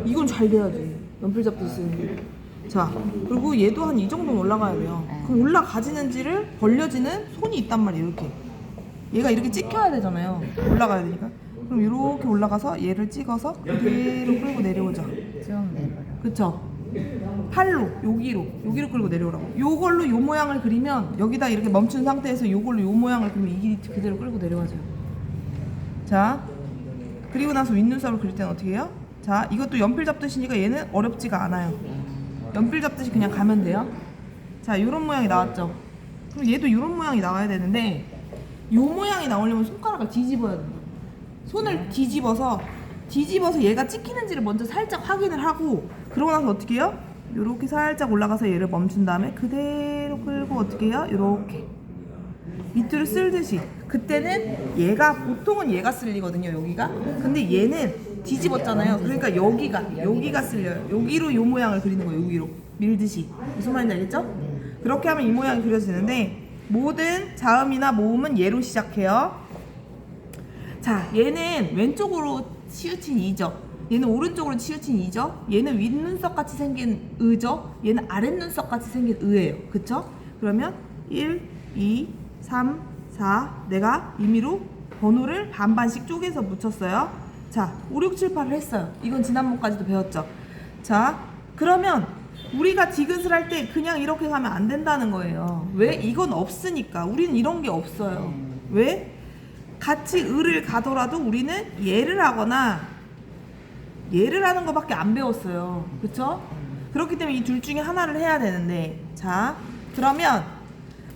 이건 잘 돼야지. 연필 잡듯이 쓰는 게. 자, 그리고 얘도 한 이 정도는 올라가야 돼요. 그럼 올라가지는지를 벌려지는 손이 있단 말이에요. 이렇게. 얘가 이렇게 찍혀야 되잖아요. 올라가야 되니까. 그럼 이렇게 올라가서 얘를 찍어서 그대로 끌고 내려오죠. 쭉 내려라. 그쵸? 팔로 여기로 끌고 내려오라고. 요걸로 요 모양을 그리면 여기다 이렇게 멈춘 상태에서 요걸로 요 모양을 그리면 이 길이 그대로 끌고 내려가죠. 자, 그리고 나서 윗눈썹을 그릴 때는 어떻게 해요? 자, 이것도 연필 잡듯이니까 얘는 어렵지가 않아요. 연필 잡듯이 그냥 가면 돼요. 자, 요런 모양이 나왔죠? 그럼 얘도 요런 모양이 나와야 되는데 요 모양이 나오려면 손가락을 뒤집어야 돼요. 손을 뒤집어서 얘가 찍히는지를 먼저 살짝 확인을 하고, 그러고 나서 어떻게 해요? 요렇게 살짝 올라가서 얘를 멈춘 다음에 그대로 끌고 어떻게 해요? 요렇게 밑으로 쓸듯이. 그때는 얘가, 보통은 얘가 쓸리거든요, 여기가. 근데 얘는 뒤집었잖아요. 그러니까 여기가 쓸려요. 여기로 요 모양을 그리는 거예요. 여기로 밀듯이. 무슨 말인지 알겠죠? 그렇게 하면 이 모양이 그려지는데, 모든 자음이나 모음은 얘로 시작해요. 자, 얘는 왼쪽으로 치우친 이죠. 얘는 오른쪽으로 치우친 이죠. 얘는 윗눈썹 같이 생긴 으죠. 얘는 아랫눈썹 같이 생긴 으예요. 그쵸? 그러면 1, 2, 3, 4 내가 임의로 번호를 반반씩 쪼개서 붙였어요. 자, 5, 6, 7, 8을 했어요. 이건 지난번까지도 배웠죠. 자, 그러면 우리가 디귿을 할 때 그냥 이렇게 가면 안 된다는 거예요. 왜? 이건 없으니까. 우리는 이런 게 없어요. 왜? 같이 을을 가더라도 우리는 얘를 하거나 얘를 하는 것밖에 안 배웠어요. 그쵸? 그렇기 때문에 이 둘 중에 하나를 해야 되는데, 자, 그러면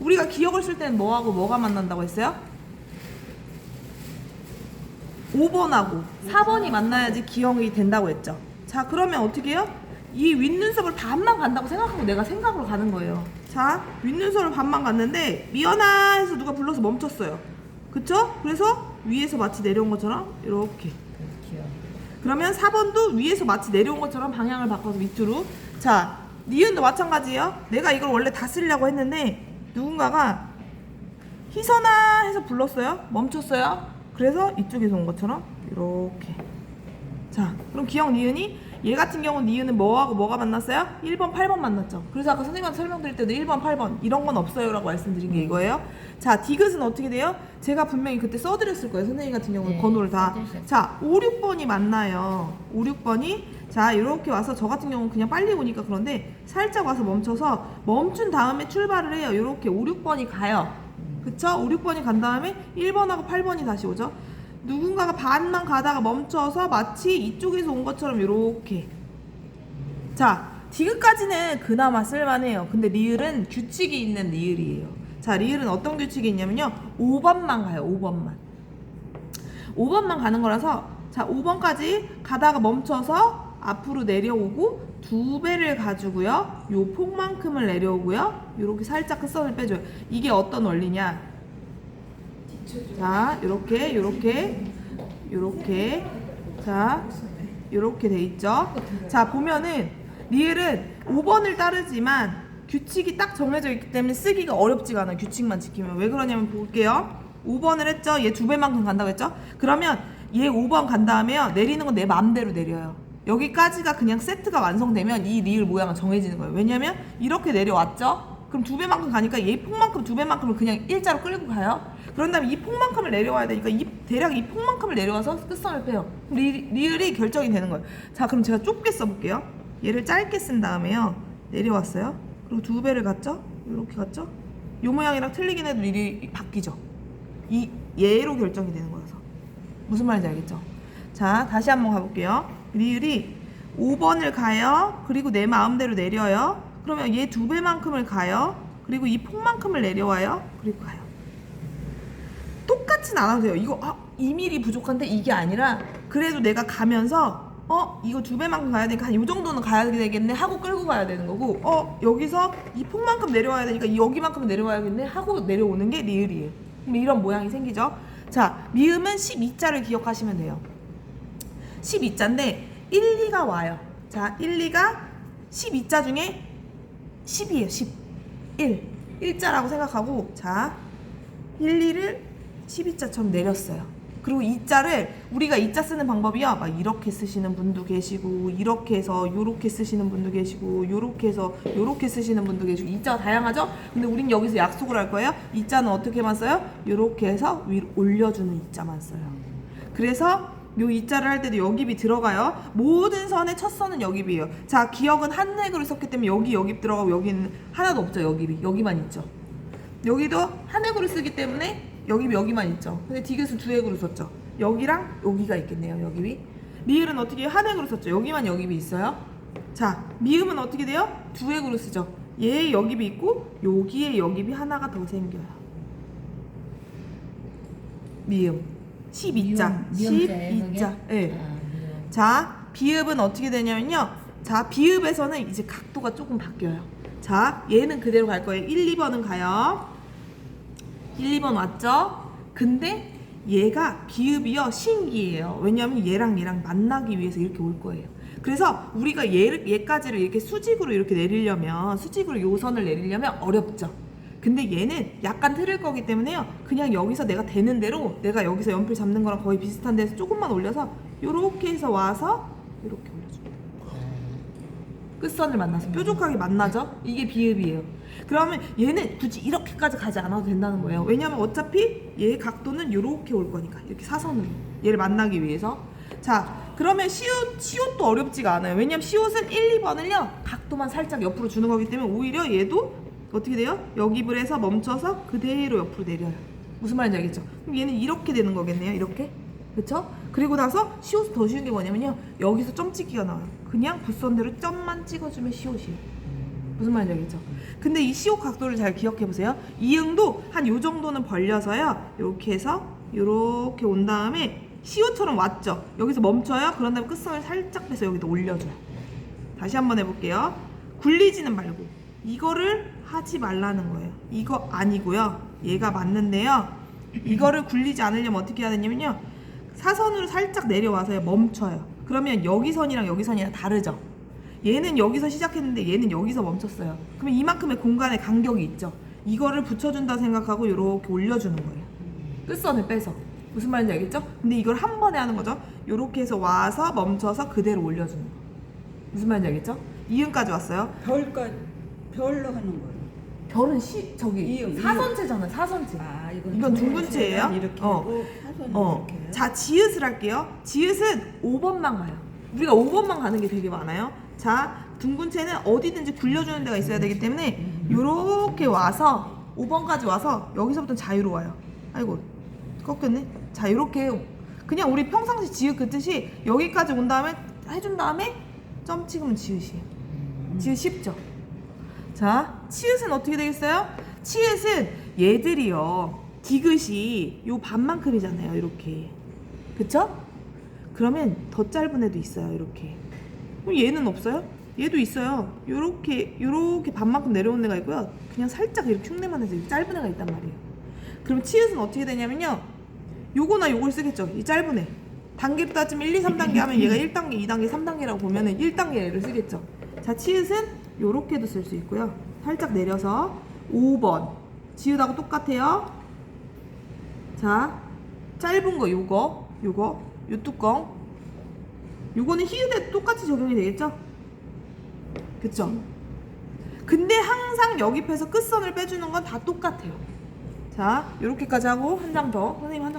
우리가 기억을 쓸 때는 뭐하고 뭐가 만난다고 했어요? 5번하고 4번이 만나야지 기억이 된다고 했죠. 자, 그러면 어떻게 해요? 이 윗눈썹을 반만 간다고 생각하고 내가 생각으로 가는 거예요. 자, 윗눈썹을 반만 갔는데 미연아 해서 누가 불러서 멈췄어요. 그쵸? 그래서 위에서 마치 내려온 것처럼 이렇게. 그러면 4번도 위에서 마치 내려온 것처럼 방향을 바꿔서 밑으로. 자, 니은도 마찬가지예요. 내가 이걸 원래 다 쓰려고 했는데 누군가가 희선아 해서 불렀어요. 멈췄어요. 그래서 이쪽에서 온 것처럼 이렇게. 자, 그럼 기억 니은이, 얘 같은 경우는 니은은 뭐하고 뭐가 만났어요? 1번, 8번 만났죠. 그래서 아까 선생님한테 설명드릴 때도 1번, 8번 이런 건 없어요 라고 말씀드린 게 이거예요. 자, 디귿은 어떻게 돼요? 제가 분명히 그때 써드렸을 거예요. 선생님 같은 경우는 네, 번호를 다. 써주셨어요. 자, 5, 6번이 만나요. 5, 6번이 자, 이렇게 와서 저 같은 경우는 그냥 빨리 오니까 그런데 살짝 와서 멈춰서 멈춘 다음에 출발을 해요. 이렇게 5, 6번이 가요. 그쵸? 5, 6번이 간 다음에 1번하고 8번이 다시 오죠. 누군가가 반만 가다가 멈춰서 마치 이쪽에서 온 것처럼 이렇게. 자, 디귿까지는 그나마 쓸만해요. 근데 리을은 규칙이 있는 리을이에요. 자, 리을은 어떤 규칙이 있냐면요, 5번만 가요. 5번만 가는 거라서, 자, 5번까지 가다가 멈춰서 앞으로 내려오고 2배를 가지고요, 요 폭만큼을 내려오고요, 요렇게 살짝 끝선을 빼줘요. 이게 어떤 원리냐? 자, 요렇게 자, 요렇게 돼 있죠. 자, 보면은 리을은 5번을 따르지만 규칙이 딱 정해져 있기 때문에 쓰기가 어렵지가 않아요. 규칙만 지키면. 왜 그러냐면 볼게요. 5번을 했죠. 얘 2배만큼 간다고 했죠. 그러면 얘 5번 간 다음에요, 내리는 건 내 마음대로 내려요. 여기까지가 그냥 세트가 완성되면 이 리을 모양은 정해지는 거예요. 왜냐면 이렇게 내려왔죠. 그럼 2배만큼 가니까 얘 폭만큼 2배만큼을 그냥 일자로 끌고 가요. 그런 다음에 이 폭만큼을 내려와야 되니까 대략 이 폭만큼을 내려와서 끝선을 빼요. 리을이 결정이 되는 거예요. 자, 그럼 제가 좁게 써볼게요. 얘를 짧게 쓴 다음에요, 내려왔어요. 그리고 2배를 갔죠. 이렇게 갔죠. 요 모양이랑 틀리긴 해도 리을이 바뀌죠. 얘로 결정이 되는 거라서. 무슨 말인지 알겠죠? 자, 다시 한번 가볼게요. 리을이 5번을 가요. 그리고 내 마음대로 내려요. 그러면 얘 2배만큼을 가요. 그리고 이 폭만큼을 내려와요. 그리고 가요. 똑같진 않아도 돼요. 이거 2mm 부족한데 이게 아니라, 그래도 내가 가면서 이거 2배만큼 가야 되니까 한 요 정도는 가야 되겠네 하고 끌고 가야 되는 거고, 여기서 이 폭만큼 내려와야 되니까 여기만큼 내려와야겠네 하고 내려오는 게 리을이에요. 그럼 이런 모양이 생기죠. 자, 미음은 12자를 기억하시면 돼요. 12자인데 1, 2가 와요. 자, 1, 2가 12자 중에 10이에요. 10. 1자라고 생각하고, 자, 1, 2를 12자처럼 내렸어요. 그리고 이자를 우리가 이자 쓰는 방법이요. 막 이렇게 쓰시는 분도 계시고 이렇게 해서 요렇게 쓰시는 분도 계시고 요렇게 해서 요렇게 쓰시는 분도 계시고 이자가 다양하죠? 근데 우린 여기서 약속을 할 거예요. 이자는 어떻게만 써요? 요렇게 해서 위로 올려주는 이자만 써요. 그래서 요 이자를 할 때도 여깁이 들어가요. 모든 선의 첫 선은 여깁이에요. 자, 기억은 한 획으로 썼기 때문에 여기 여깁 들어가고 여기는 하나도 없죠. 여깁이. 여기만 있죠. 여기도 한 획으로 쓰기 때문에 여기 여기만 있죠. 근데 디귿은 두 획으로 썼죠. 여기랑 여기가 있겠네요. 여기비. 리을은 어떻게 해요? 한 획으로 썼죠. 여기만 여기비 있어요. 자, 미음은 어떻게 돼요? 두 획으로 쓰죠. 얘에 여기비 있고 여기에 여기비 하나가 더 생겨요. 미음 12자. 12자. 예. 자, 비읍은 어떻게 되냐면요. 자, 비읍에서는 이제 각도가 조금 바뀌어요. 자, 얘는 그대로 갈 거예요. 1, 2번은 가요. 1, 2번 맞죠? 근데 얘가 비읍이요 신기해요. 왜냐하면 얘랑 만나기 위해서 이렇게 올 거예요. 그래서 우리가 얘까지를 이렇게 수직으로 이렇게 내리려면 수직으로 요 선을 내리려면 어렵죠. 근데 얘는 약간 틀을 거기 때문에요. 그냥 여기서 내가 되는 대로 내가 여기서 연필 잡는 거랑 거의 비슷한 데서 조금만 올려서 요렇게 해서 와서 요렇게 올려줘요. 끝선을 만나서 뾰족하게 만나죠? 이게 비읍이에요. 그러면 얘는 굳이 이렇게까지 가지 않아도 된다는 거예요. 왜냐면 어차피 얘 각도는 이렇게 올 거니까 이렇게 사선으로 얘를 만나기 위해서. 자, 그러면 시옷도 어렵지가 않아요. 왜냐면 시옷은 1, 2번을요 각도만 살짝 옆으로 주는 거기 때문에 오히려 얘도 어떻게 돼요? 여깁을 해서 멈춰서 그대로 옆으로 내려요. 무슨 말인지 알겠죠? 그럼 얘는 이렇게 되는 거겠네요. 이렇게. 그쵸? 그리고 나서 시옷이 더 쉬운 게 뭐냐면요, 여기서 점 찍기가 나와요. 그냥 붓선대로 점만 찍어주면 시옷이에요. 무슨 말인지 알겠죠? 근데 이 시옷 각도를 잘 기억해 보세요. 이응도 한 요 정도는 벌려서요. 이렇게 해서 이렇게 온 다음에 시옷처럼 왔죠. 여기서 멈춰요. 그런 다음에 끝선을 살짝 빼서 여기다 올려줘요. 다시 한번 해볼게요. 굴리지는 말고 이거를 하지 말라는 거예요. 이거 아니고요. 얘가 맞는데요. 이거를 굴리지 않으려면 어떻게 해야 되냐면요, 사선으로 살짝 내려와서요 멈춰요. 그러면 여기 선이랑 여기 선이랑 다르죠. 얘는 여기서 시작했는데 얘는 여기서 멈췄어요. 그러면 이만큼의 공간의 간격이 있죠. 이거를 붙여준다 생각하고 이렇게 올려주는 거예요. 끝선을 빼서. 무슨 말인지 알겠죠? 근데 이걸 한 번에 하는 거죠. 이렇게 해서 와서 멈춰서 그대로 올려주는 거. 무슨 말인지 알겠죠? 이응까지 왔어요. 별로 하는 거예요. 별은 저기 사선체잖아요. 사선체. 아, 이건 둥근체예요. 이렇게 하고 사선을 이렇게 해요. 자, 지읒을 할게요. 지읒은 5번만 가요. 우리가 5번만 가는 게 되게 많아요. 자, 둥근체는 어디든지 굴려주는 데가 있어야 되기 때문에 요렇게 와서 5번까지 와서 여기서부터 자유로워요. 아이고, 꺾였네. 자, 요렇게 그냥 우리 평상시 지읒 그 뜻이 여기까지 온 다음에 해준 다음에 점 찍으면 지읒이에요. 지읒 쉽죠? 자, 치읒은 어떻게 되겠어요? 치읒은 얘들이요 디귿이 요 반만큼이잖아요. 이렇게. 그쵸? 그러면 더 짧은 애도 있어요. 이렇게. 그럼 얘는 없어요? 얘도 있어요. 요렇게 반만큼 내려온 애가 있고요. 그냥 살짝 이렇게 흉내만 해서 짧은 애가 있단 말이에요. 그럼 치읒은 어떻게 되냐면요, 요거나 요걸 쓰겠죠. 이 짧은 애. 단계로 따지면 1, 2, 3단계 하면 얘가 1단계, 2단계, 3단계라고 보면은 1단계를 쓰겠죠. 자, 치읒은 요렇게도 쓸 수 있고요. 살짝 내려서 5번. 지읒하고 똑같아요. 자, 짧은 거 요거, 요 뚜껑. 요거는 히읗에 똑같이 적용이 되겠죠? 그쵸? 근데 항상 여기 펴서 끝선을 빼주는 건 다 똑같아요. 자, 요렇게까지 하고 한 장 더. 선생님 한 장